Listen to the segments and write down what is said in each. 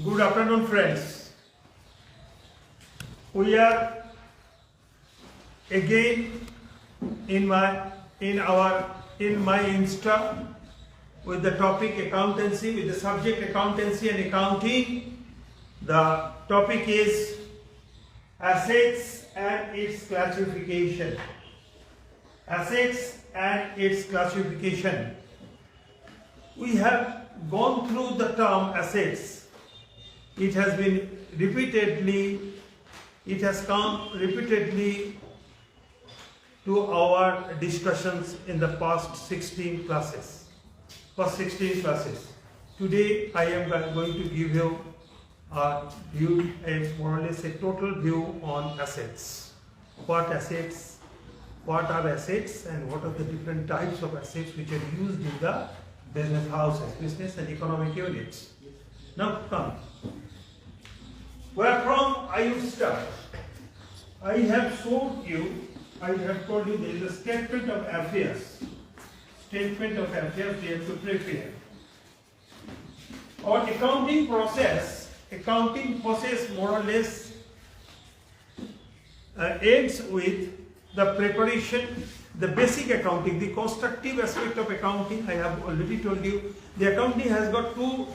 Good afternoon, friends. We are again in my Insta with the topic accountancy, with the subject accountancy and accounting. The topic is assets and its classification. Assets and its classification. We have gone through the term assets. It has come repeatedly to our discussions in the past 16 classes. Today I am going to give you a view, more or less a total view on assets. What are assets, and what are the different types of assets which are used in the business houses, business and economic units. Now come. Where from I will start? I have told you there is a statement of affairs. Statement of affairs we have to prepare. Our accounting process more or less ends with the preparation, the basic accounting, the constructive aspect of accounting. I have already told you the accounting has got two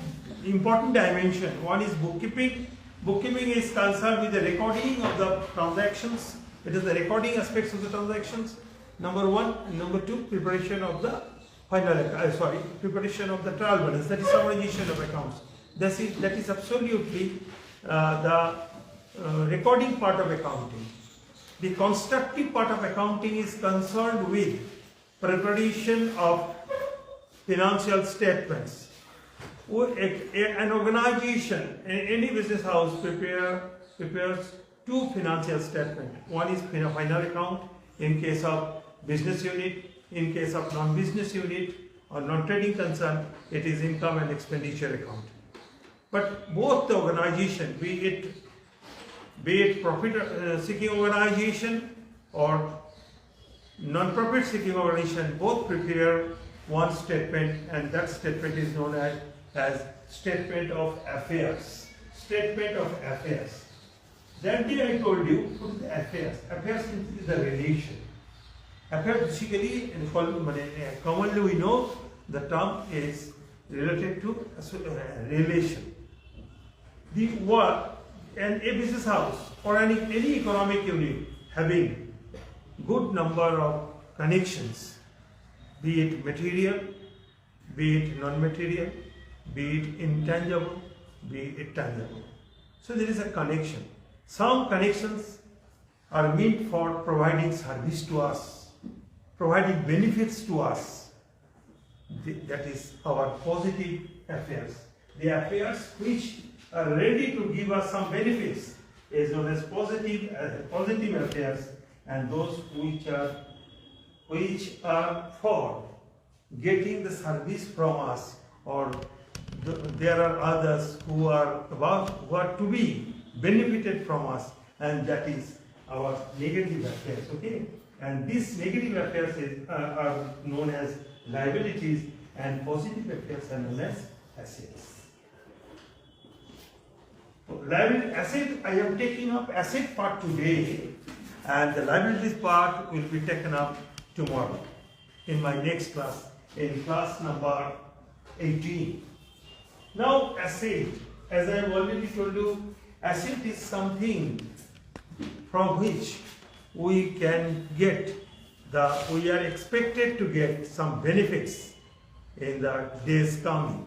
important dimensions. One is bookkeeping. Bookkeeping is concerned with the recording of the transactions. It is the recording aspects of the transactions, number one. And number two, preparation of the preparation of the trial balance, that is summarization of accounts. That is absolutely the recording part of accounting. The constructive part of accounting is concerned with preparation of financial statements. An organization, any business house prepares two financial statements. One is final account in case of business unit. In case of non-business unit or non-trading concern, it is income and expenditure account. But both the organization, be it profit-seeking organization or non-profit seeking organization, both prepare one statement, and that statement is known as statement of affairs. Statement of affairs. That day I told you, what is the affairs? Affairs is the relation. Affairs basically, commonly we know the term is related to relation. The work and a business house or any economic unit having good number of connections, be it material, be it non-material, be it intangible, be it tangible. So there is a connection. Some connections are meant for providing service to us, providing benefits to us. That is our positive affairs. The affairs which are ready to give us some benefits is known as positive affairs, and those which are for getting the service from us, or there are others who are to be benefited from us, and that is our negative affairs. Okay, and these negative affairs are known as liabilities, and positive affairs are known as assets. Asset, I am taking up asset part today, and the liabilities part will be taken up tomorrow in my next class, in class number 18. Now asset, as I have already told you, asset is something from which we can we are expected to get some benefits in the days coming,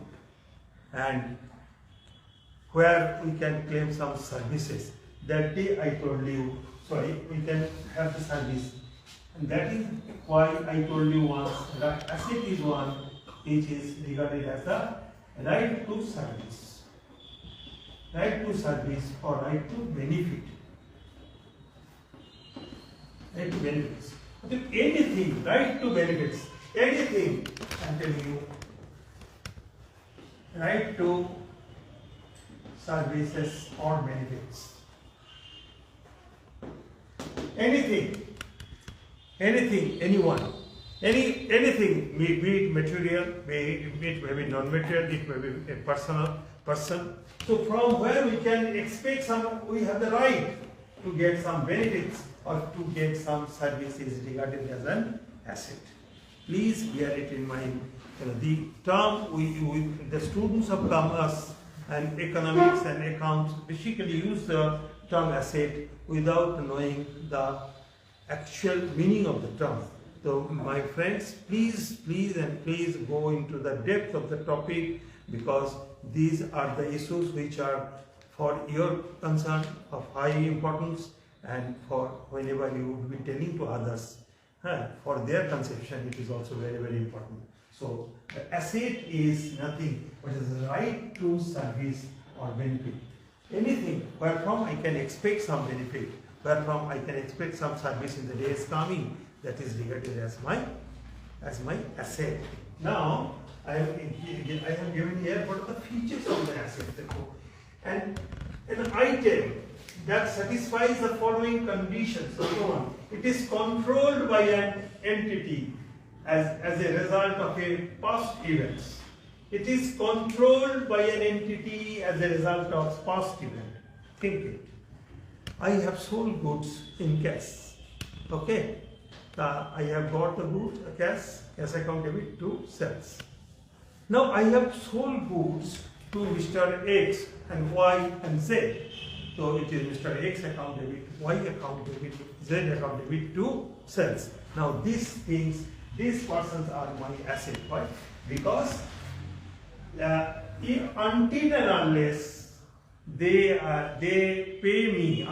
and where we can claim some services. That day I told you, we can have the service. And that is why I told you once that asset is one which is regarded as the right to service. Right to service or right to benefit. Right to benefits. Anything, right to benefits, anything, I'm telling you, right to services or benefits. Anything, anyone. Anything, be it material, be it may be non-material, it may be a person. So from where we can expect we have the right to get some benefits or to get some services regarded as an asset. Please bear it in mind. The term the students of commerce and economics and accounts basically use the term asset without knowing the actual meaning of the term. So my friends, please go into the depth of the topic, because these are the issues which are for your concern of high importance, and for whenever you would be telling to others, for their conception it is also very, very important. So the asset is nothing but is the right to service or benefit. Anything wherefrom I can expect some benefit, wherefrom I can expect some service in the days coming, that is regarded as my asset. Now I have given here what are the features of the asset. And an item that satisfies the following conditions. Number one, it is controlled by an entity as a result of a past events. It is controlled by an entity as a result of past event. Think it. I have sold goods in cash. Okay. I have got the goods, cash account debit to sales. Now I have sold goods to Mr. X and Y and Z. So it is Mr. X account debit, Y account debit, Z account debit to sales. Now these persons are my asset. Why? Because until and unless they pay me,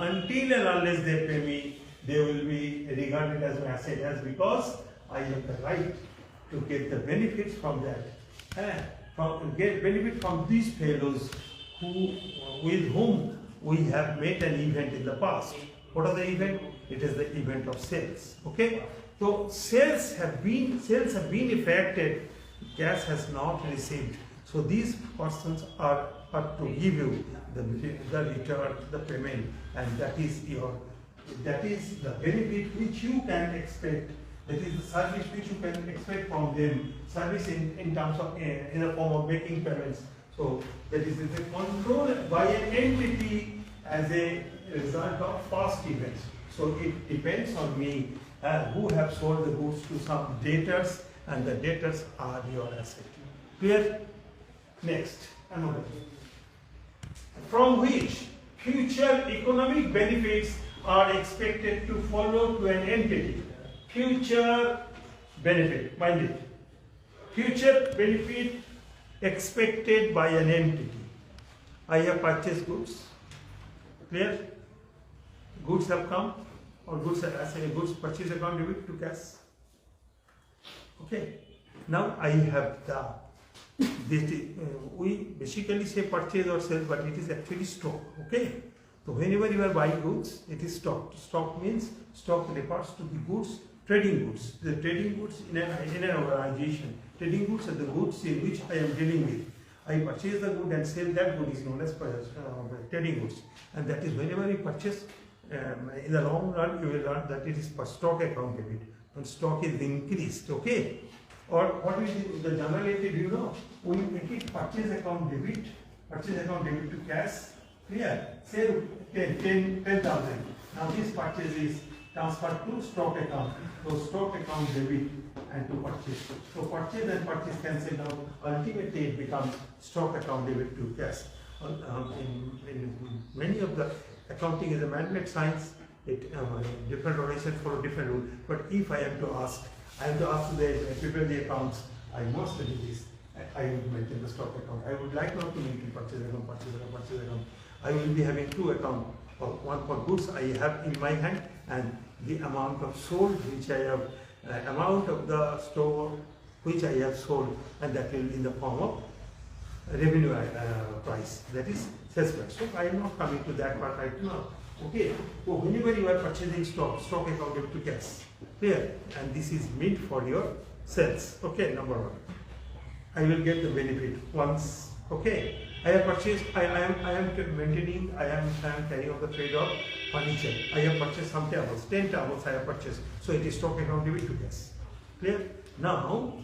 they will be regarded as an asset, as because I have the right to get the benefits from that, get benefit from these fellows with whom we have made an event in the past. What are the event? It is the event of sales. Okay, so sales have been effected, cash has not received. So these persons are to give you the return, the payment, and that is the benefit which you can expect. That is the service which you can expect from them. Service in terms of in the form of making payments. So that is the control by an entity as a result of past events. So it depends on me who have sold the goods to some debtors, and the debtors are your asset. Clear? Next, another. From which future economic benefits are expected to follow to an entity. Future benefit, mind it. Future benefit expected by an entity. I have purchased goods. Clear? Goods have come, or goods purchase account debit to cash. Okay. Now I have we basically say purchase or sell, but it is actually stock. Okay. So whenever you are buying goods, it is stock. Stock means stock refers to the goods, trading goods. The trading goods in an organization. Trading goods are the goods in which I am dealing with. I purchase the good and sell that good is known as trading goods. And that is whenever you purchase, in the long run you will learn that it is per stock account debit. When stock is increased, okay? Or what is the generality, do you know? We make it purchase account debit to cash. Clear? Say 10,000. Now this purchase is transferred to stock account. So stock account debit and to purchase. So purchase and purchase cancelled out. Ultimately it becomes stock account debit to cash. In many of the accounting is a man-made science. Different organizations follow different rules. But if I am to ask to prepare the accounts, I must do this. I will maintain the stock account. I would like not to maintain purchase account. I will be having two accounts. One for goods I have in my hand, and the amount of sold which I have, amount of the store which I have sold, and that will be in the form of revenue price, that is sales price. So I am not coming to that part right now. Okay, so whenever you are purchasing stock account debit to cash. Clear? And this is meant for your sales. Okay, number one. I will get the benefit once. Okay, I have purchased. I am carrying on the trade of furniture. I have purchased some tables, 10 tables I have purchased. So it is stock account debit to cash. Clear? Now,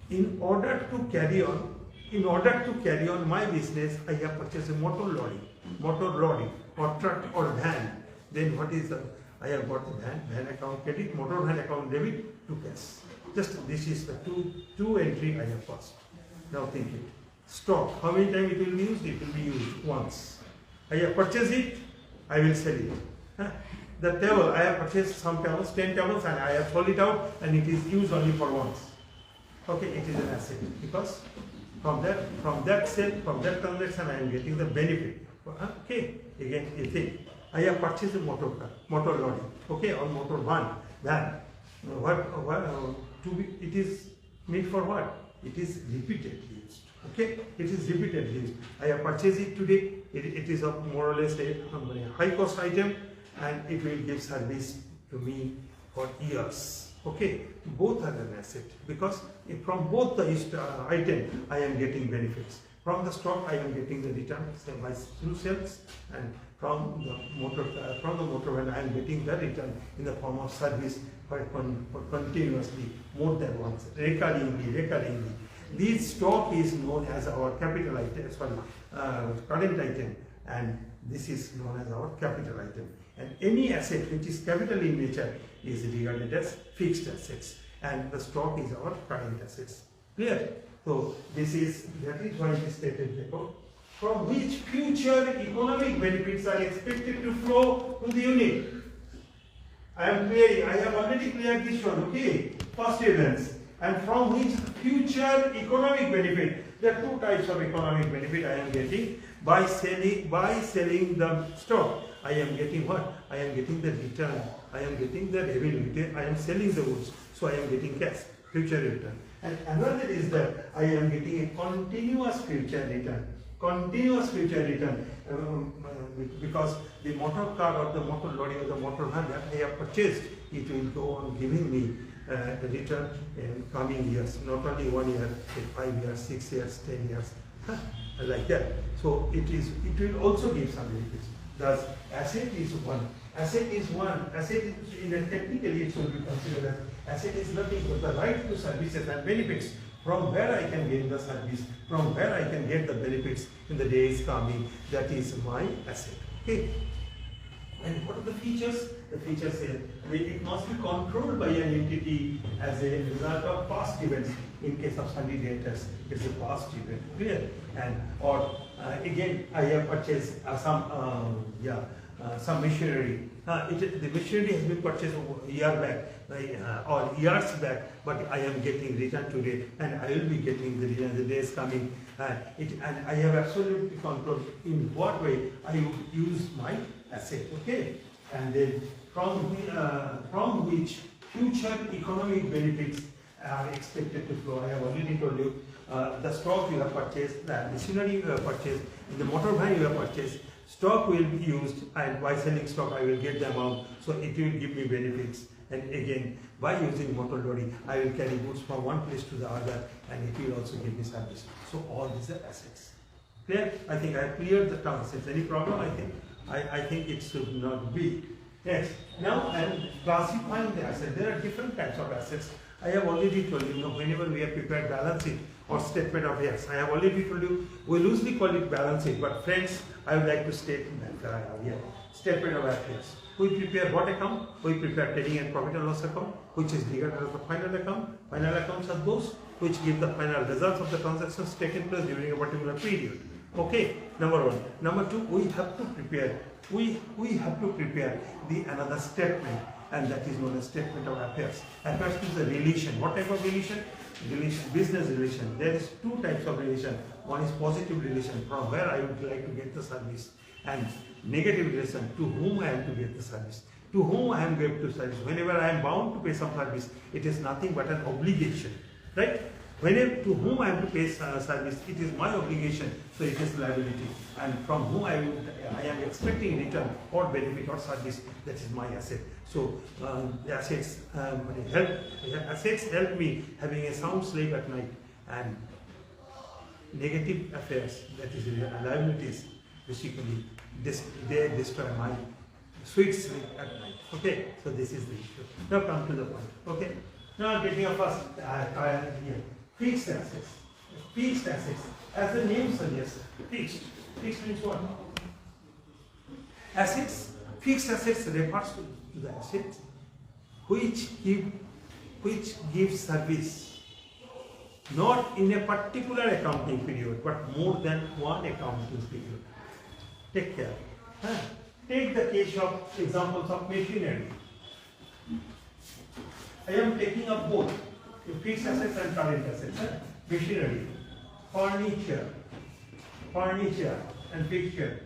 in order to carry on my business, I have purchased a motor lorry or truck or van. Then what is the, I have got the van account credit, motor van account debit to cash. Just this is the two entry I have passed. Now think it. Stock, how many times it will be used? It will be used once. I have purchased it, I will sell it. The table, I have purchased some tables, 10 tables, and I have sold it out, and it is used only for once. Okay, it is an asset because from that sale, from that transaction, I am getting the benefit. Okay, again, you think I have purchased a motor lorry, okay, or motor van. It is made for what? It is repeated used. Okay, it is repeated used. I have purchased it today. It is a more or less a high cost item, and it will give service to me for years. Okay, both are an asset because from both the item I am getting benefits. From the stock I am getting the return through sales, and from the motor van I am getting the return in the form of service for continuously, more than once, recurringly. This stock is known as our capital item, current item, and this is known as our capital item. And any asset which is capital in nature is regarded as fixed assets, and the stock is our current assets. Clear? So that is why it is stated below. From which future economic benefits are expected to flow to the unit. I have already cleared this one, okay? First events. And from which future economic benefit. There are two types of economic benefit I am getting by selling the stock. I am getting what? I am getting the return. I am getting the revenue. I am selling the goods. So I am getting cash, future return. And another is that I am getting a continuous future return. Because the motor car or the motor lorry or the motor van that I have purchased, it will go on giving me the return in coming years, not only 1 year, 5 years, 6 years, 10 years, like that. So it will also give some benefits. Thus, asset is one. Asset technically it should be considered as asset is nothing but the right to services and benefits. From where I can get the service, from where I can get the benefits in the days coming, that is my asset. Okay. And what are the features? The features here, it must be controlled by an entity as a result of past events. In case of Sunday debtors, it's a past event. Clear? And again, I have purchased some machinery. The machinery has been purchased a year back or years back, but I am getting return today, and I will be getting the return the days coming. And I have absolutely controlled in what way I would use my asset. Okay, and then from which future economic benefits are expected to flow. I have already told you the stock you have purchased, the machinery you have purchased, the motor van you have purchased. Stock will be used, and by selling stock I will get the amount, so it will give me benefits. And again, by using motor lorry, I will carry goods from one place to the other, and it will also give me service. So all these are assets. Clear? I think I have cleared the terms. If any problem, I think it should not be. Yes. Now I am classifying the assets. There are different types of assets. I have already told you, whenever we have prepared balance sheet or statement of affairs, I have already told you, we loosely call it balance sheet, but friends, I would like to state that statement of affairs. We prepare what account? We prepare trading and profit and loss account, which is regarded as the final account. Final accounts are those which give the final results of the transactions taken place during a particular period. Okay, number one. Number two, we have to prepare the another statement, and that is known as statement of affairs. Affairs is a relation. What type of relation? Business relation. There is two types of relation. One is positive relation, from where I would like to get the service, and negative relation, to whom I am to get the service. To whom I am going to service. Whenever I am bound to pay some service, it is nothing but an obligation, right? Whenever to whom I am to pay service, it is my obligation, so it is liability. And from whom I am expecting return or benefit or service, that is my asset. So the assets help me having a sound sleep at night. And negative affairs, that is liabilities, basically they destroy my sweet sleep at night. Okay, so this is the issue. Now come to the point. Okay, now getting a first here. Fixed assets. Fixed assets, as the name suggests, fixed. Fixed means what? Assets. Fixed assets refers to the assets which give service, not in a particular accounting period, but more than one accounting period. Take care. Take the case of examples of machinery. I am taking up both fixed assets and current assets. Machinery, furniture and fixture,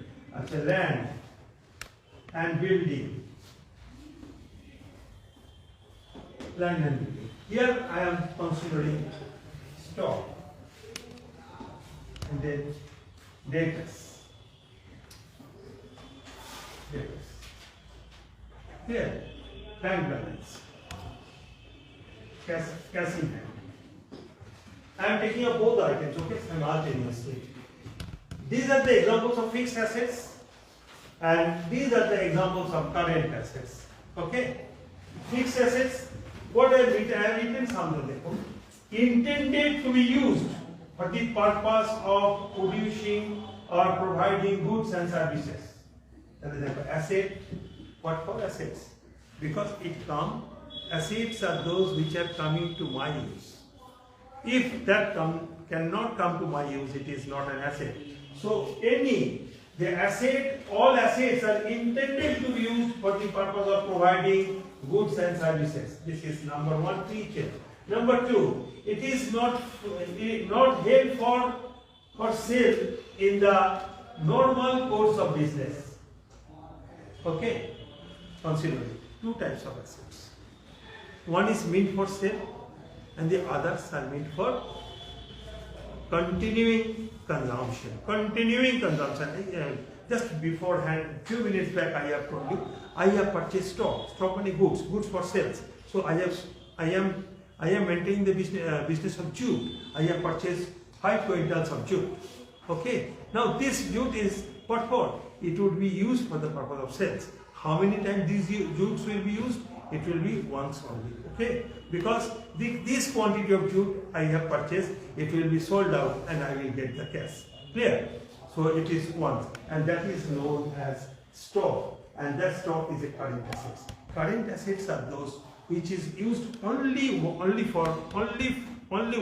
land and building. Land and building. Here I am considering stock and then debtors. Here, bank balance, cash in hand. I am taking up both items, okay, simultaneously. These are the examples of fixed assets and these are the examples of current assets. Okay? Fixed assets, what I have written something intended to be used for the purpose of producing or providing goods and services. For example, asset, what for assets? Because assets are those which are coming to my use. If that cannot come to my use, it is not an asset. So all assets are intended to be used for the purpose of providing goods and services. This is number one feature. Number two, it is not held for sale in the normal course of business. Okay? Consider two types of assets. One is meant for sale and the others are meant for continuing consumption. Just beforehand, few minutes back, I have told you, I have purchased stock means goods for sales. So I am maintaining the business of jute. I have purchased 5 quintals of jute. Okay. Now this jute is what for? It would be used for the purpose of sales. How many times these jutes will be used? It will be once only. Okay. Because this quantity of jute I have purchased, it will be sold out and I will get the cash. Clear? So it is once, and that is known as stock, and that stock is a current assets. Current assets are those which is used only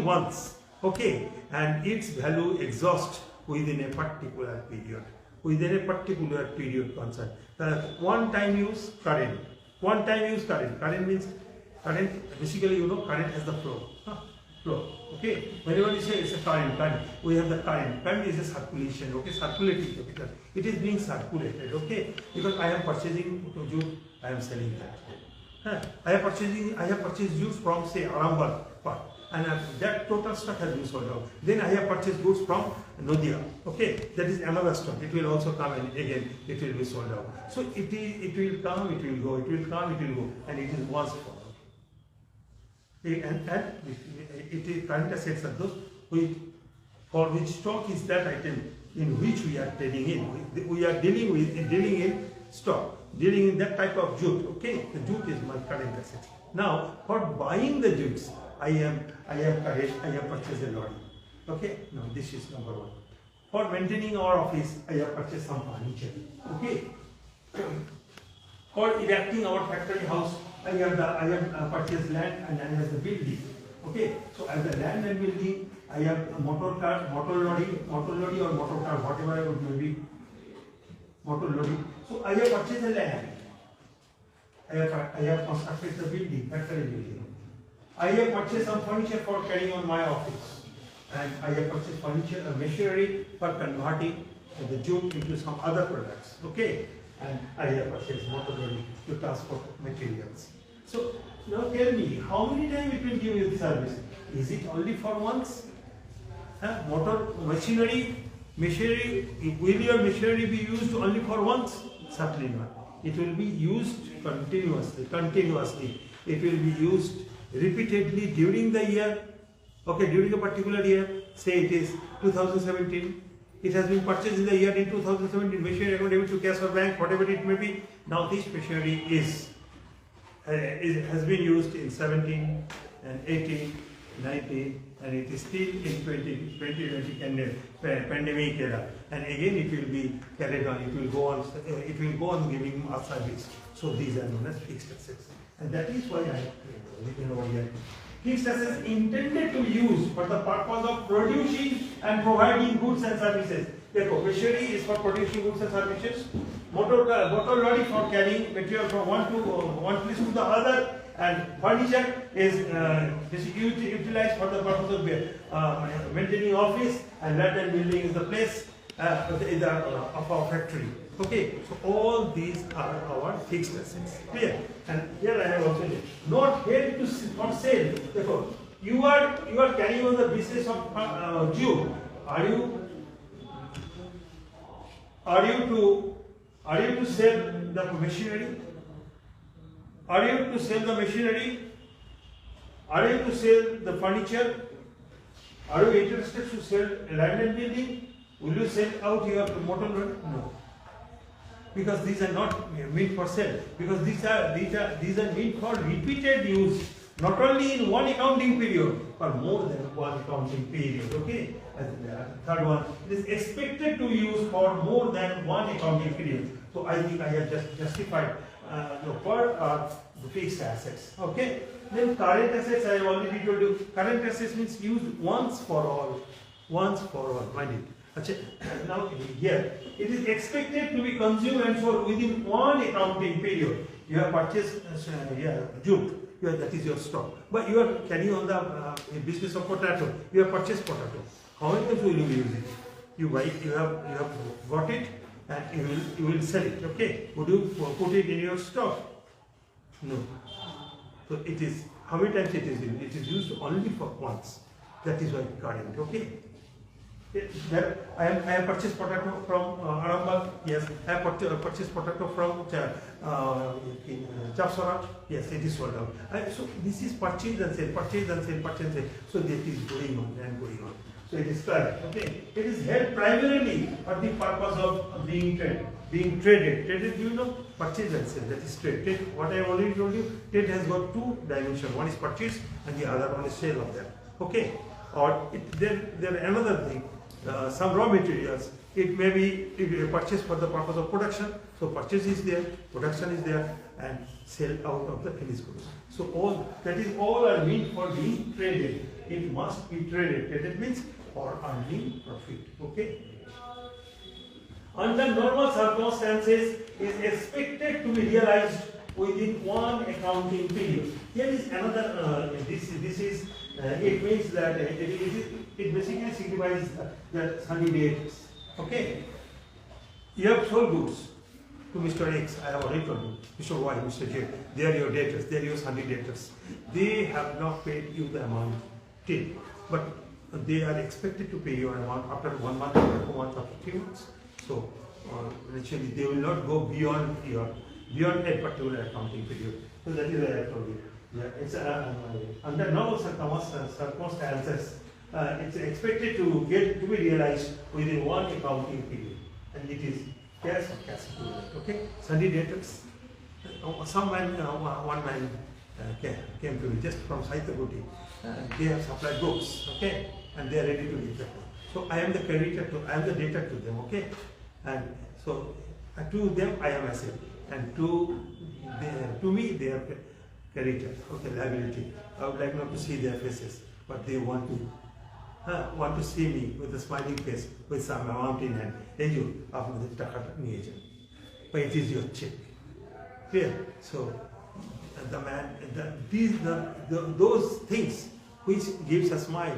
once. Okay, and its value exhausts within a particular period. Within a particular period concerned. One-time use current. One-time use current. Current means basically current has the flow. Flow. Okay. Whenever you say it's a current, we have the current. Current is a circulation. Okay, circulating capital. It is being circulated. Okay, because I am purchasing jute, I am selling that. I have purchased jute from say Arambagh part, and that total stock has been sold out. Then I have purchased goods from Nodia. Okay, that is another stock. It will also come and again it will be sold out. So it will come, it will go, it will come, it will go, and it is once for all. And it is current assets are those for which stock is that item in which we are trading in. We are dealing in stock, dealing in that type of jute. Okay, the jute is my current asset. Now, for buying the jutes, I have purchased a lorry. Okay, now this is number one. For maintaining our office, I have purchased some furniture. Okay. For erecting our factory house, I have purchased land and I have the building. Okay, so as the land and building, I have motor lorry or motor car, whatever it may be, motor lorry. So I have purchased the land. I have constructed the building, factory building. I have purchased some furniture for carrying on my office, and I have purchased furniture, machinery for converting the jute into some other products. Okay. And I have purchased motor lorry to transport materials. So now tell me, how many times it will give you the service? Is it only for once? Machinery, will your machinery be used only for once? Certainly not. It will be used continuously. It will be used repeatedly during the year. Okay, during a particular year, say it is 2017. It has been purchased in the year in 2017, machinery account debit to cash or bank, whatever it may be. Now this machinery has been used in 17 and 18, 19, and it is still in 2020 pandemic era. And again it will be carried on, it will go on giving us service. So these are known as fixed assets. And that is why I written over here. Fixed assets intended to use for the purpose of producing and providing goods and services. Therefore, machinery is for producing goods and services. Motor lorry for carrying material from one place to the other. And furniture is basically utilized for the purpose of maintaining office, and land and building is the place of our factory. Okay, so all these are our fixed assets. Clear? And here I have also not here to for sale. Therefore, you are carrying on the business of Jew. Are you to sell the machinery? Are you to sell the machinery? Are you to sell the furniture? Are you interested to sell land and building? Will you sell out your motor load? No. Because these are not meant for sale. Because these are meant for repeated use, not only in one accounting period, but more than one accounting period. Okay. And the third one, it is expected to use for more than one accounting period. So I think I have just justified the part of the fixed assets. Okay. Then current assets, I have already told you. Current assets means used once for all. Once for all. Mind it. Now here, it is expected to be consumed and sold within one accounting period. You have purchased jute, that is your stock. But you are carrying on the business of potato. You have purchased potato. How many times will you use it? You buy it, you have got it, and you will sell it. Okay. Would you put it in your stock? No. So it is, how many times it is used? It is used only for once. That is why current. Okay. I have purchased potato from Arambagh. Yes. I have purchased potato from Chapsara. Yes, it is sold out. So this is purchase and sale, purchase and sale, purchase and sale. So that is going on and going on. So it is correct. Okay. It is held primarily for the purpose of being traded. Traded, do you know? Purchase and sale. That is trade. What I have already told you, trade has got two dimensions. One is purchase and the other one is sale of them. Okay. Or there another thing. Some raw materials, it may be purchased for the purpose of production. So purchase is there, production is there, and sale out of the finished goods. So all are meant for being traded. It must be traded. Traded means for earning profit. Okay. Under normal circumstances, is expected to be realized within one accounting period. Here is another. It means that it basically signifies that 100 days. Okay. You have sold goods to Mr. X. I have already told you. Mr. Y, Mr. J. They are your debtors. They are your 100 debtors. They have not paid you the amount till, but they are expected to pay your amount after 1 month, after 2 months, after 3 months. So actually, they will not go beyond a particular accounting period. So that is why I told you. Yeah, it's under normal circumstances, it's expected to be realized within one accounting period, and it is cash or cash equivalent. Okay, Sunday debtors. One man came to me just from Saitagoti. They have supplied books. Okay, and they are ready to give them. So I am the creditor I am the debtor to them. Okay, and so to them I am asset, and to me they are creditor. Okay, liability. I would like not to see their faces, but they want to see me with a smiling face, with some amount in hand. Hey, you, after the taka niye jabe. But it is your check. Clear? So the man, those things which gives us smile,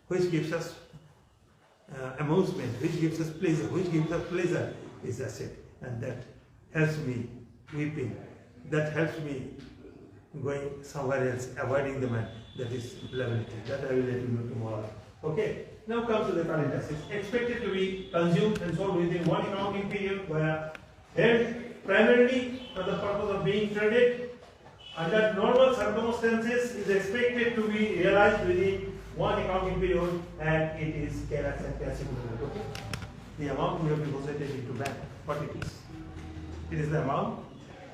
which gives us amusement, which gives us pleasure, is asset, and that helps me weeping. That helps me going somewhere else, avoiding the man. That is liability. That I will let you know tomorrow. Okay. Now comes to the current assets. Expected to be consumed and sold within one accounting period, where held primarily for the purpose of being traded. Under normal circumstances, is expected to be realized within one accounting period and it is cash-equivalent. Okay? The amount you have deposited into bank, what it is? It is the amount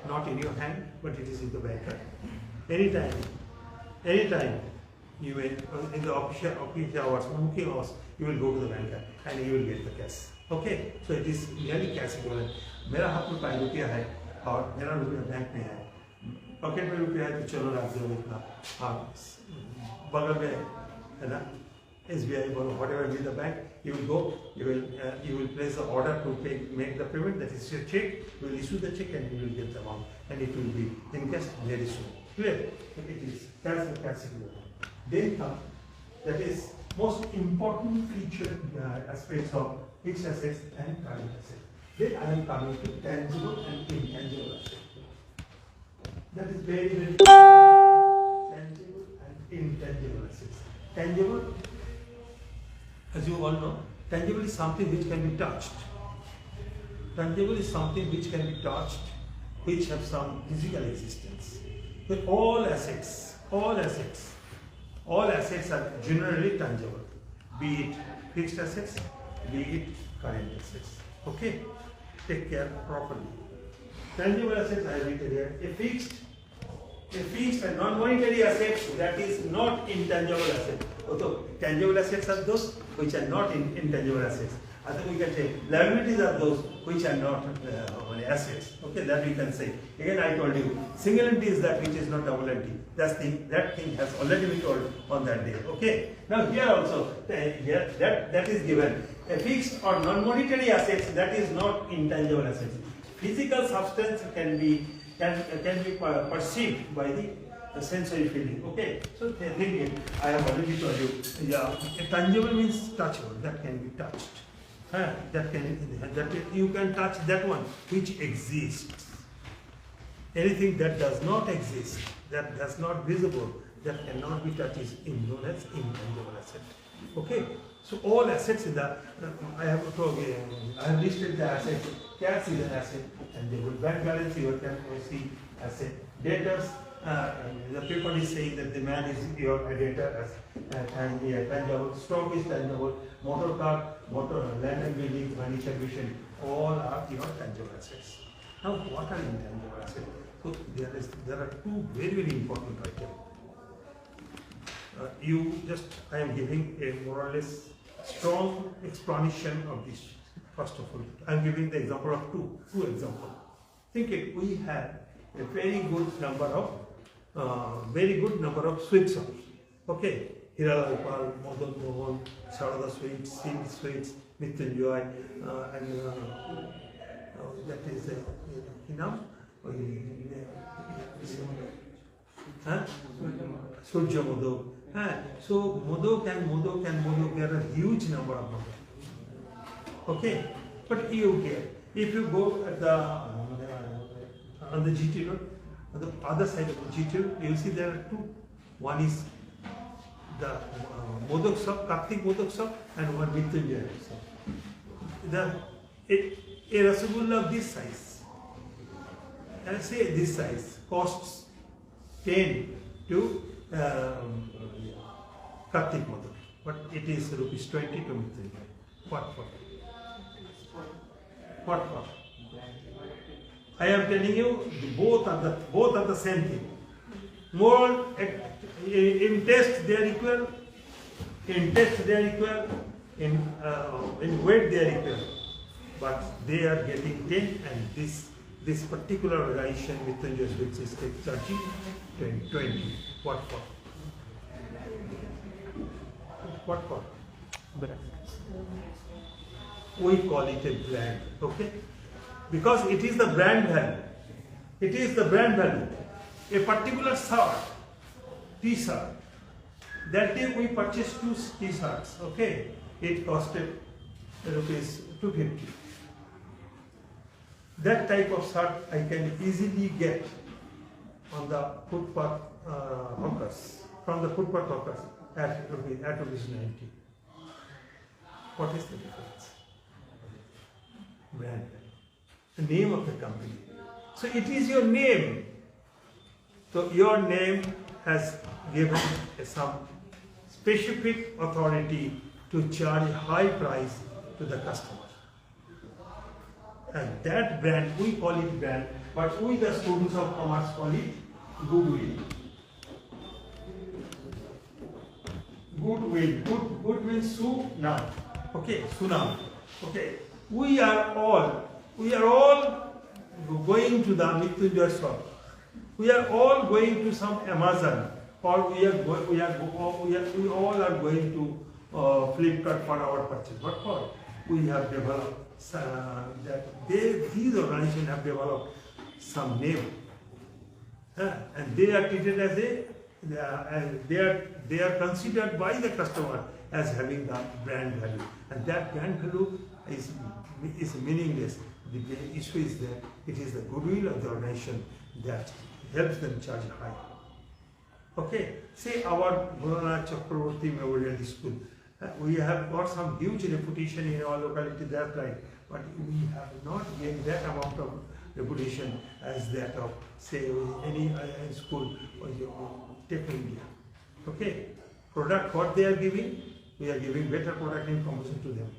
not in your hand, but it is in the bank. Anytime you will in the official hours, working hours, you will go to the banker and you will get the cash. Okay, so it is really cash equivalent. मेरा हाथ में 5 रुपया है और मेरा रुपया bank में है, पॉकेट में रुपया है तो चलो रख दो इतना, हाँ बगल में है ना SBI or whatever be the bank, you will go, you will place the order to make the payment. That is your check. You will issue the check and you will get the amount, and it will be in cash very soon. Clear? It is cash equivalent. Then come, that is most important feature aspects of fixed assets and current assets. Then I am coming to tangible and intangible assets. That is very tangible and intangible assets. Tangible, as you all know, tangible is something which can be touched. Tangible is something which can be touched, which have some physical existence. But all assets are generally tangible, be it fixed assets, be it current assets. Okay? Take care properly. Tangible assets I have written here. A fixed and non-monetary assets, that is not intangible assets. Although tangible assets are those which are not intangible assets. I think we can say liabilities are those which are not assets. Okay, that we can say. Again, I told you, single entity is that which is not double entity. That thing has already been told on that day. Okay. Now here also, that is given. A fixed or non-monetary assets, that is not intangible assets. Physical substance can be perceived by the sensory feeling. Okay, so the thing is, I have already told you, a tangible means touchable, that can be touched. You can touch that one which exists. Anything that does not exist, that does not visible, that cannot be touched is known as intangible asset. Okay, so all assets in the I have listed the assets. Cash is an asset, and the bank balance you can see asset. Debtors, the paper is saying that the man is your debtor, and the tangible. Stock is tangible. Motor car, land and building, furniture, machine, all are your tangible assets. Now, what are intangible assets? So there are two very important items. I am giving a more or less strong explanation of this. First of all, I am giving the example of two examples. Think it. We have a very good number of sweet shops. Okay, Hiralal Pal, Modan Mohan, Sarada Sweets, Silk Sweets, Mrityunjay, and that is Surya Modok. So Modok, there are huge number of Modok. Okay, but you care. If you go at on the GT road, on the other side of the GT road, you will see there are two. One is the Modak shop, Kartik Modak shop, and one Mrityunjay shop. A Rasgulla of this size, and say this size, costs 10 to Kartik Modak, but it is rupees 20 to Mrityunjay. What for? I am telling you, both are the same thing. More in taste they are equal, in weight they are equal, but they are getting 10, and this particular variation with the which is 30, 20. What for? What for? We call it a brand, okay? Because it is the brand value. It is the brand value. A particular shirt, T-shirt, that day we purchased 2 T-shirts, okay? It costed rupees 250. That type of shirt I can easily get on the footpath hawkers, from the footpath hawkers at rupees 90. What is the difference? Brand, the name of the company. So it is your name. So your name has given some specific authority to charge high price to the customer. And that brand, we call it brand, but we the students of commerce call it goodwill. Goodwill, Sunam. Okay, Sunam. Okay, we are all going to the Mrityunjay shop. We are all going to some Amazon, or we all are going to Flipkart for our purchase. What for? We have developed these organizations have developed some name, and they are treated as they are considered by the customer as having the brand value, and that brand value is meaningless. The issue is that it is the goodwill of the organization that helps them charge high. Okay, say our Gurunatha Chakraborty Memorial School. We have got some huge reputation in our locality, that's right, but we have not gained that amount of reputation as that of, say, any school or Tech India. Okay, product what they are giving, we are giving better product in comparison to them,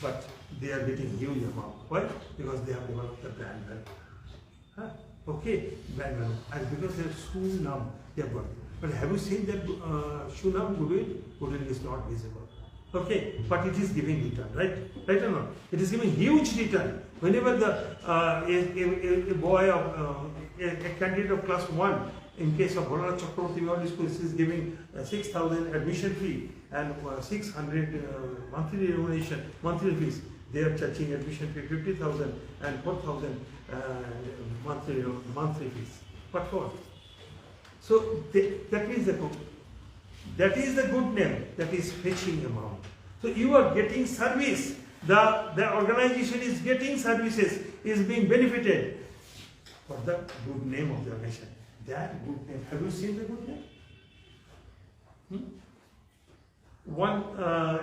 but they are getting huge amount. Why? Because they have developed the brand value. Okay, brand value, and because they are Sunam, they have got. But have you seen that Sunam goodwill? Goodwill is not visible. Okay, but it is giving return, right? Right or not? It is giving huge return. Whenever the a boy of a candidate of class 1, in case of Gurunatha Chakraborty Memorial School, is giving 6,000 admission fee and 600 monthly remuneration, monthly fees. They are charging admission fee 50,000 and 4,000 monthly fees. What for? So that is the good name that is fetching amount. So you are getting service. The organization is getting services, is being benefited for the good name of the organization. That good name. Have you seen the good name? One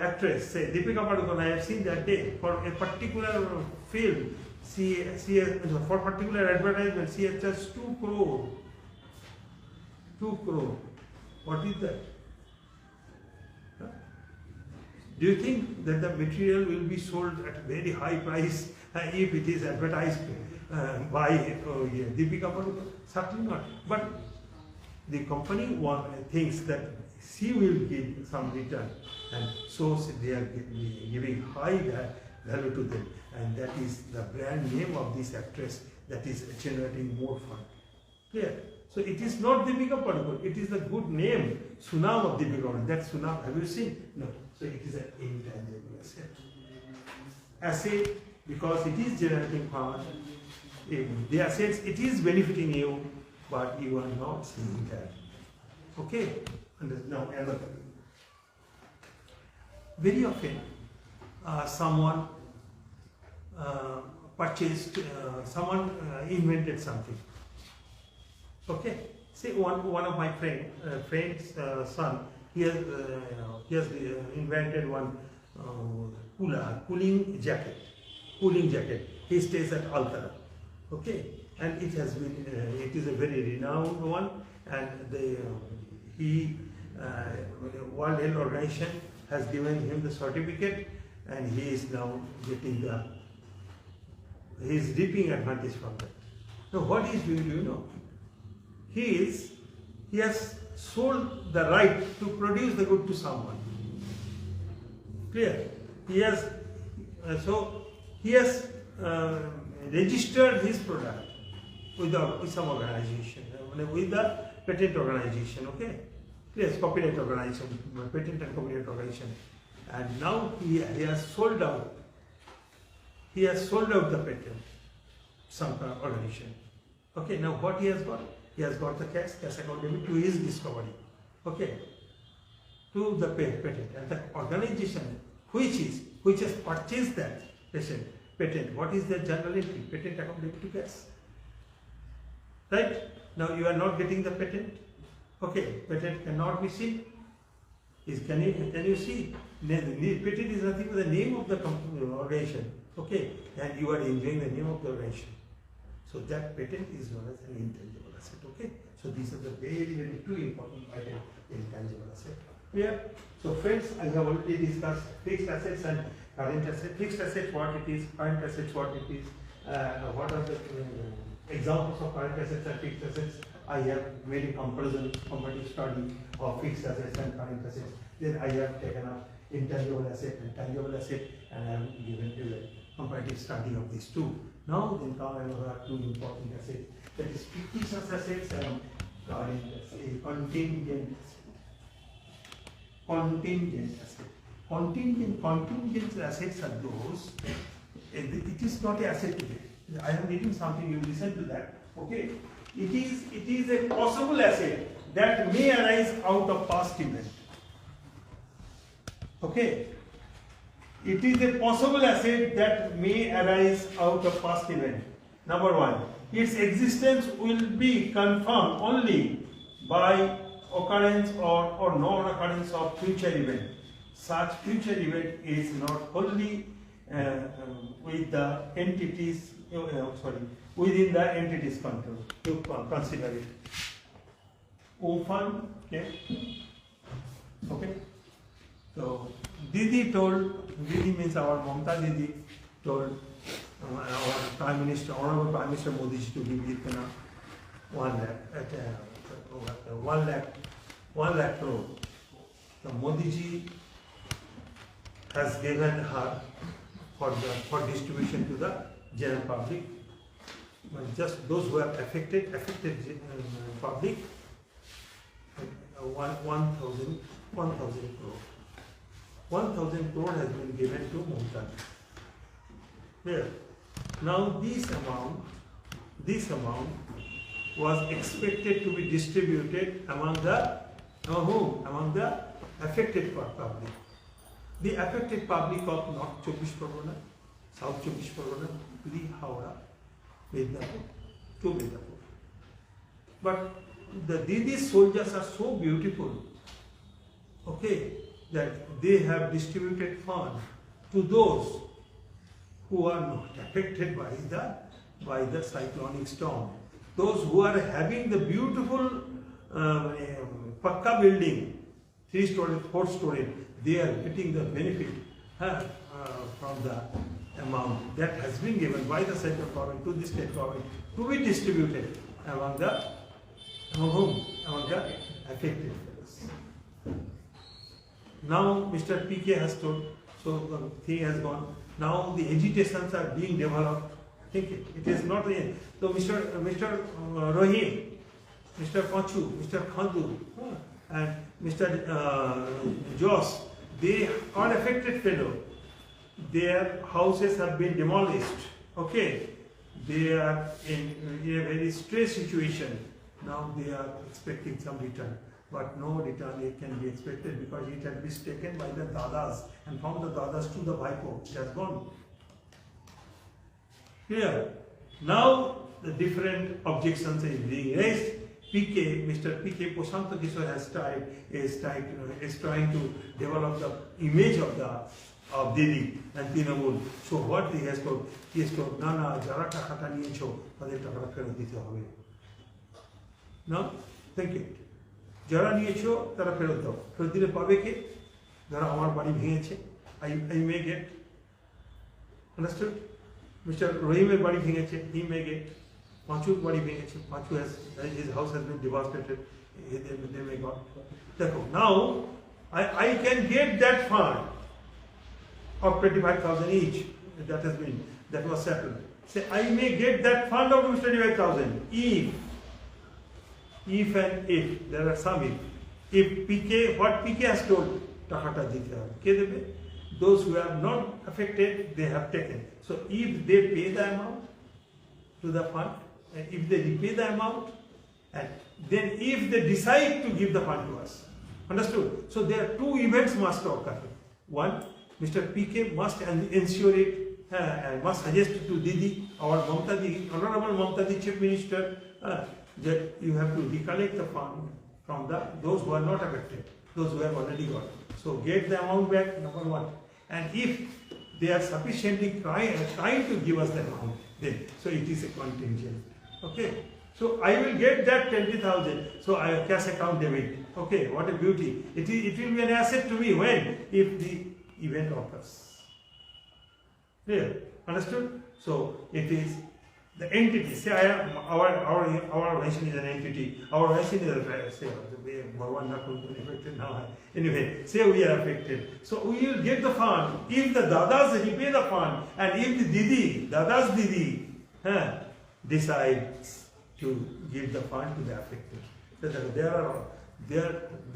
actress, say Deepika Padukone, I have seen that day for a particular film. For particular advertisement, she has just 2 crore. 2 crore. What is that? Do you think that the material will be sold at a very high price if it is advertised by Deepika Padukone? Certainly not. But the company thinks that she will give some return, and so they are giving high value to them, and that is the brand name of this actress that is generating more fund. Clear? So it is not Deepika Padukone, it is the good name, Sunam of Deepika Padukone. That Sunam, have you seen? No. So it is an intangible asset. Asset, because it is generating fund, the assets, it is benefiting you, but you are not seeing that. Okay? Now, another. Very often, someone purchased, someone invented something. Okay, say one of my friend's son, he has invented one cooling jacket. He stays at Altara. Okay, and it has been it is a very renowned one, and the World Health Organization has given him the certificate, and he is now getting he is reaping advantage from that. Now, what he is doing, do you know? He has sold the right to produce the good to someone. Clear? He has registered his product with some organization, with the patent organization. Okay, yes, copyright organization, patent and copyright organization, and now he has sold out. He has sold out the patent, some organization. Okay, now what he has got? He has got the cash account limit to his discovery. Okay, to the patent, and the organization which has purchased that patent. What is the journal entry? Patent account limit to cash. Right? Now you are not getting the patent. Okay, patent cannot be seen. Can you see? Patent is nothing but the name of the company organization. Okay, and you are enjoying the name of the organization. So that patent is known as an intangible asset. Okay, so these are the very, very two important items: intangible asset Clear? So friends, I have already discussed fixed assets and current assets. Fixed assets, what it is, current assets, what it is, what are the examples of current assets and fixed assets. I have made a comparison, comparative study of fixed assets and current assets. Then I have taken up intangible asset and tangible asset, and I have given you a comparative study of these two. Now then come another two important assets, that is fictitious assets and current assets, contingent assets. Contingent asset. Contingent assets are those, it is not an asset today. I am reading something, you listen to that. Okay. It is a possible asset that may arise out of past event. Okay. It is a possible asset that may arise out of past event. Number one, its existence will be confirmed only by occurrence or non-occurrence of future event. Such future event is not wholly with the entities, within the entity's control. You consider it. Often, okay. Okay. So Didi means our Mamta Didi told our Prime Minister, Honorable Prime Minister Modi to give it 1 lakh crore. So Modi ji has given her for distribution to the general public. Just those who are affected public, 1,000 crore. 1,000 crore has been given to Mamta. Here, now this amount was expected to be distributed among the affected public. The affected public of North Chobbish Pargona, South Chobbish Pargona, Hubli, Howrah, Mednapur, to Mednapur. But the Didi soldiers are so beautiful, okay, that they have distributed funds to those who are not affected by the cyclonic storm. Those who are having the beautiful Pakka building, 3-story, 4-story, they are getting the benefit from the amount that has been given by the central government to the state government to be distributed among the affected. Now Mr. PK has told, so the thing has gone. Now the agitations are being developed. Think it is not real. So Mr. Rohim, Mr. Pachu, Mr. Khandu, and Mr. Joss, they are affected fellow. Their houses have been demolished. Okay, they are in a very stressed situation. Now they are expecting some return, but no return it can be expected because it has been taken by the dadas, and from the dadas to the Baipo, it has gone. Here, now the different objections is being raised. Mr. PK Prashant Kishore is trying to develop the image of Didi and Trinamool. So what he has told, Nana, Jara Takata Nicho, Father Takata Dite Hobe. Now, thank you. Jara Nicho, Tara Peroto. Prodile Pabeke, Jara Amar Badi Hinche, I may get. Understood? Mr. Rohim Badi Hinche, he may get. Pachu Badi Hinche, Pachu his house has been devastated, they may got. Now, I can get that fund of 25,000 each, that was settled. Say, I may get that fund of 25,000 if and if, there are some if PK, what PK has told, Takata Dite, those who have not affected, they have taken. So if they pay the amount to the fund, and if they repay the amount, and then if they decide to give the fund to us, understood? So there are two events must occur. One, Mr. PK must ensure it and must suggest to Didi, our Mamta, Honorable Mamta, Chief Minister, that you have to recollect the fund from those who are not affected, those who have already got. So get the amount back, number one. And if they are sufficiently trying to give us the amount, then so it is a contingent. Okay. So I will get that 20,000. So I cash account debit. Okay, what a beauty. It will be an asset to me when? If the event occurs. Clear? Understood? So it is the entity. Say our organization is an entity. Our organization is affected now. Anyway, say we are affected. So we will get the fund. If the dadas repay the fund, and if the dadas didi decides to give the fund to the affected. So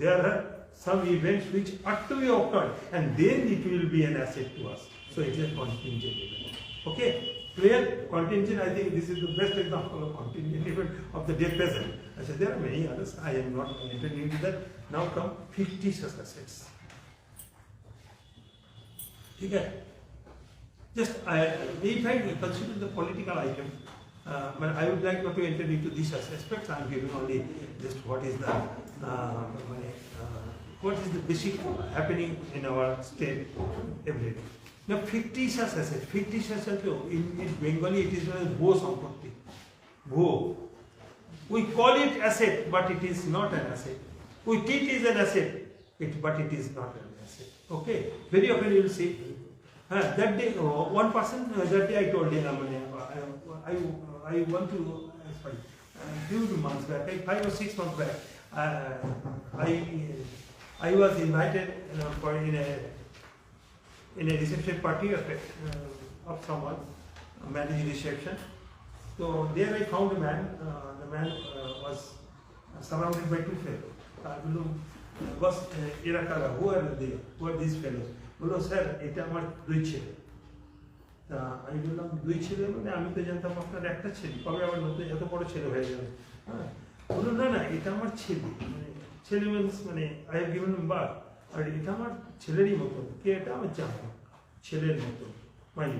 there are some events which actually occurred, and then it will be an asset to us. So it is a contingent event. Okay? Clear? Contingent, I think this is the best example of contingent event of the dead present. I said there are many others. I am not entering into that. Now come fictitious assets. Okay? Just if I consider the political item, but I would like not to enter into these aspects. I am giving only just what is the basic happening in our state every day. Now, fictitious asset. Fictitious asset in Bengali it is known as Bho Sampatti. Bho. We call it asset, but it is not an asset. We treat it as an asset, but it is not an asset. Okay. Very often you will see. That day, one person, that day I told him, I want to, sorry, few months back, 5 or 6 months back, I was invited for in a reception party of someone, a marriage reception. So there I found a man. The man was surrounded by 2 fellows. Was Irakala, who are these fellows? বললো sir এটা আমার 2 ছেলে। আমি বললাম 2 ছেলে মানে আমি তো জানতাম আপনার একটা ছেলে, কবে আবার নতুন এত বড় ছেলে হয়ে যাবে। হ্যাঁ বললো না এটা আমার ছেলে, মানে ছেলে মিনস মানে I have given him birth, আর এটা আমার ছেলেরই মতন। কে এটা? আমার জানো ছেলের মতন, মাইন্ড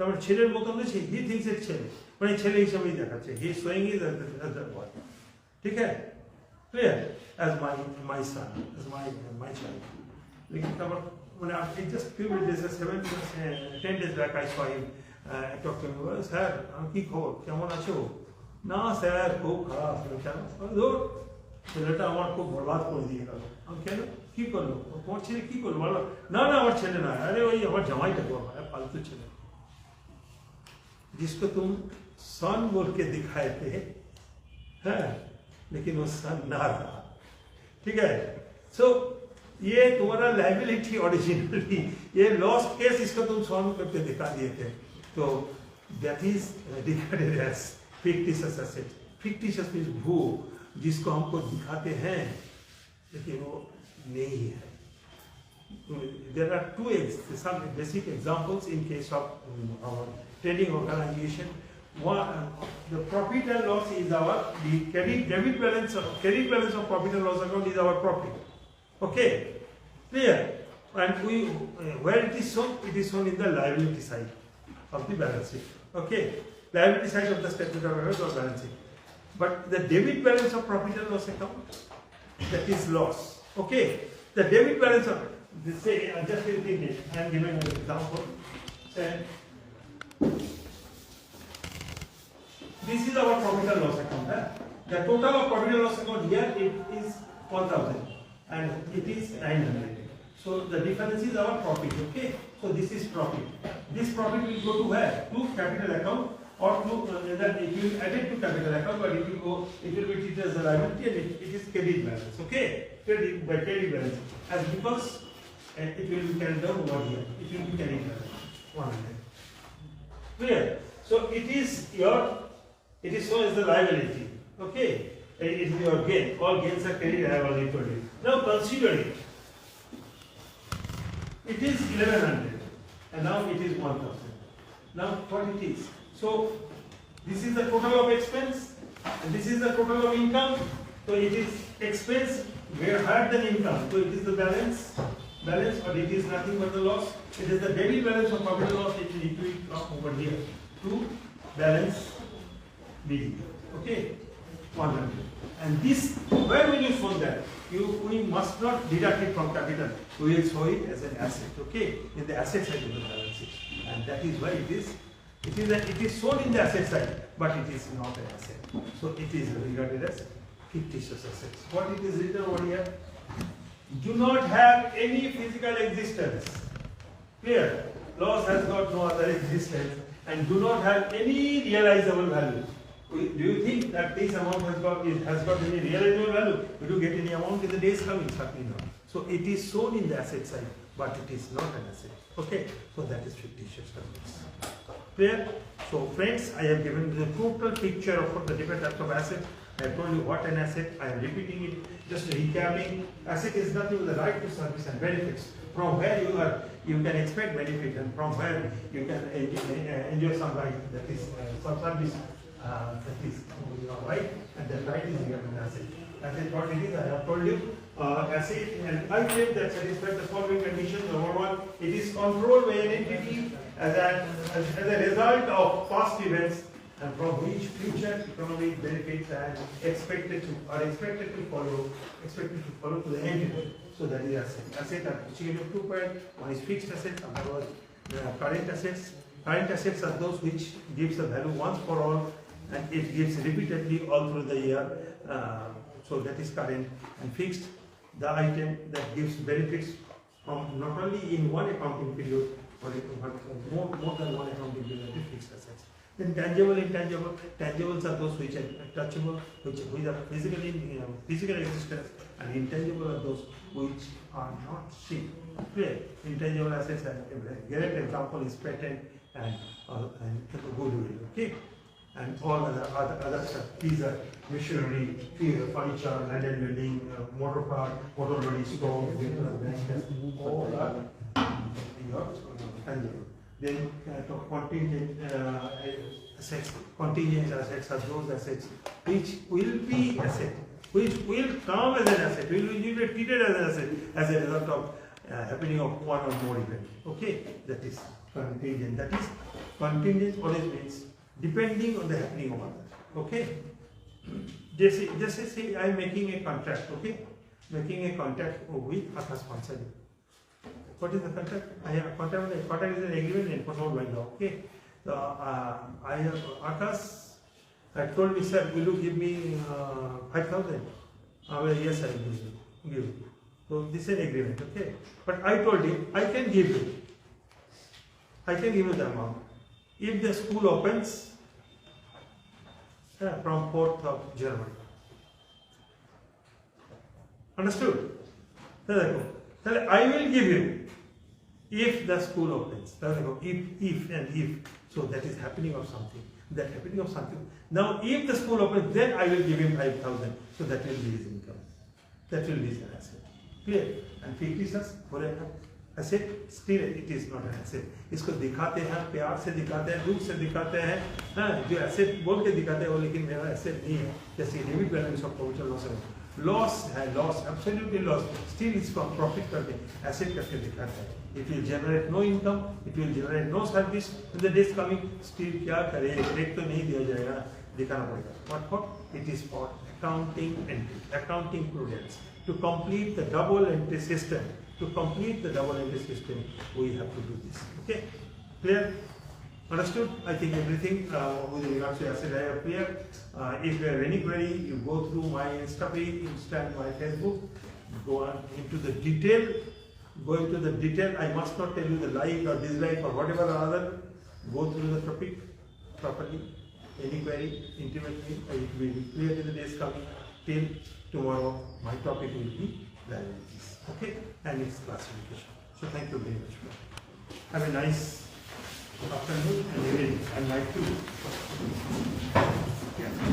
আমার ছেলের মতন রয়েছে। হি থিংস এর ছেলে, মানে ছেলে হিসাবেই দেখাচ্ছে। He showing is as the boy. ঠিক আছে? Clear? As my son, as my child. लेकिन when I just few days, 10 days back, I saw him. I talked to him. Sir, কি খবর? কেমন আছো? না স্যার খুব খারাপ। কেন? ছেলেটা আমার খুব বরবাদ করে দিয়ে গেল। আমি কেন? কি করলো? তোমার ছেলে কি করলো? বলো না আমার ছেলে না, আরে ওই আমার জামাইটা করবো, ফালতू ছেলে। जिसको तुम सन बोल के दिखाए थे, हैं, लेकिन वो सन ना रहा। ठीक है? So ये तुम्हारा लाइबिलिटी ओरिजिनली, ये लॉस्ट केस इसको तुम सॉल्व करके दिखा दिए थे। तो that is regarded as fictitious asset. Fictitious means भू, जिसको हमको दिखाते हैं लेकिन वो नहीं है। There are 2 some basic examples in case of our trading organization. One, the profit and loss is our the credit balance of profit and loss account is our profit. Okay, clear? And we where it is shown in the liability side of the balance sheet. Okay, liability side of the statement of affairs or balance sheet. But the debit balance of profit and loss account, that is loss. Okay, the debit balance of say just think it. I am giving an example. Say this is our profit and loss account. The total of profit and loss account here it is 1,000. And it is 900. So the difference is our profit. Okay, so this is profit. This profit will go to where? To capital account, or to then it will add it to capital account, but it will be treated as a liability, and it is credit balance. Okay, credit balance, as because it will be carried down over here. It will be carried down 100. Clear? So it is shown as the liability. Okay. It is your gain. All gains are carried, I have already told you. Now consider it. It is 1100 and now it is 1000. Now what it is? So this is the total of expense and this is the total of income. So it is expense higher than income. So it is the balance, but it is nothing but the loss. It is the debit balance of profit and loss. It will come over here to balance BD. Okay. 100. And this, where will you show that? We must not deduct it from capital. We will show it as an asset, okay? In the asset side of the balance sheet. And that is why it is It is shown in the asset side, but it is not an asset. So it is regarded as fictitious assets. What it is written over here? Do not have any physical existence. Clear? Loss has got no other existence and do not have any realizable value. Do you think that this amount has got any realizable value? Will you get any amount in the days coming? Certainly not. So it is shown in the asset side, but it is not an asset. Okay? So that is fictitious assets. Clear? So friends, I have given you the total picture of the different types of assets. I have told you what an asset. I am repeating it, just recapping. Asset is nothing but the right to service and benefits. From where you can expect benefit, and from where you can enjoy some right, that is some service that is your right, and that right is your asset. Asset what it is, I have told you. Asset and item that satisfies the following conditions. Number one, it is controlled by an entity as a result of past events, and from which future economic benefits are expected to follow to the entity. So that is asset. Asset are which of 2 points. One is fixed assets, another was current assets. Current assets are those which gives a value once for all, and it gives repeatedly all through the year. So that is current. And fixed, the item that gives benefits from not only in one accounting period, but more than one accounting period, that is fixed assets. Then tangible, intangible. Tangibles are those which are touchable, which are physical existence, and intangible are those which are not seen. Clear? Intangible assets, a great example is patent and goodwill. Okay, and all other stuff. These are machinery, furniture, land and building, motor car, motor body, stove, all are tangible. Then contingent assets. Contingent assets are those assets which will be asset, which will come as an asset, will be treated as an asset as a result of happening of one or more events. Okay, that is contingent. That is contingent always means depending on the happening of others. Okay. Just say I am making a contract. Okay, making a contract with Akash Pansali. What is the contract? I have a contract. Contract is an agreement enforceable by law. Okay. So I have Akash. I told me, sir, will you give me 5,000? Yes, I will give you. So this is an agreement. Okay. But I told him I can give you. I can give you the amount if the school opens from 4th of January. Understood? I will give you if the school opens. If. So that is happening of something. That happening of something. Now, if the school opens, then I will give him 5,000. So that will be his income. That will be his asset. Clear? And fictitious for an asset, still it is not an asset. इसको दिखाते हैं, प्यार से दिखाते हैं, दुख से दिखाते हैं, हाँ, जो asset बोल के दिखाते हैं वो लेकिन मेरा asset नहीं है. जैसे debit balance of profit loss है. Loss है, loss, absolutely loss. Still इसको profit करके, asset करके दिखाते हैं. It will generate no income, it will generate no service. In the days coming, still क्या करे? Break तो नहीं दिया जाएगा, दिखाना पड़ेगा. What? It is for accounting entry, accounting prudence. To complete the double entry system, we have to do this. Okay, clear? Understood? I think everything with regards to asset I have clear. If you have any query, you go through my Insta and my Facebook. Go on into the detail. Go into the detail. I must not tell you the like or dislike or whatever or other. Go through the topic properly. Any query, intimate me. It will be clear in the days coming. Till tomorrow, my topic will be liabilities. Okay, and its classification. So thank you very much. Have a nice afternoon and evening and night too. Yeah.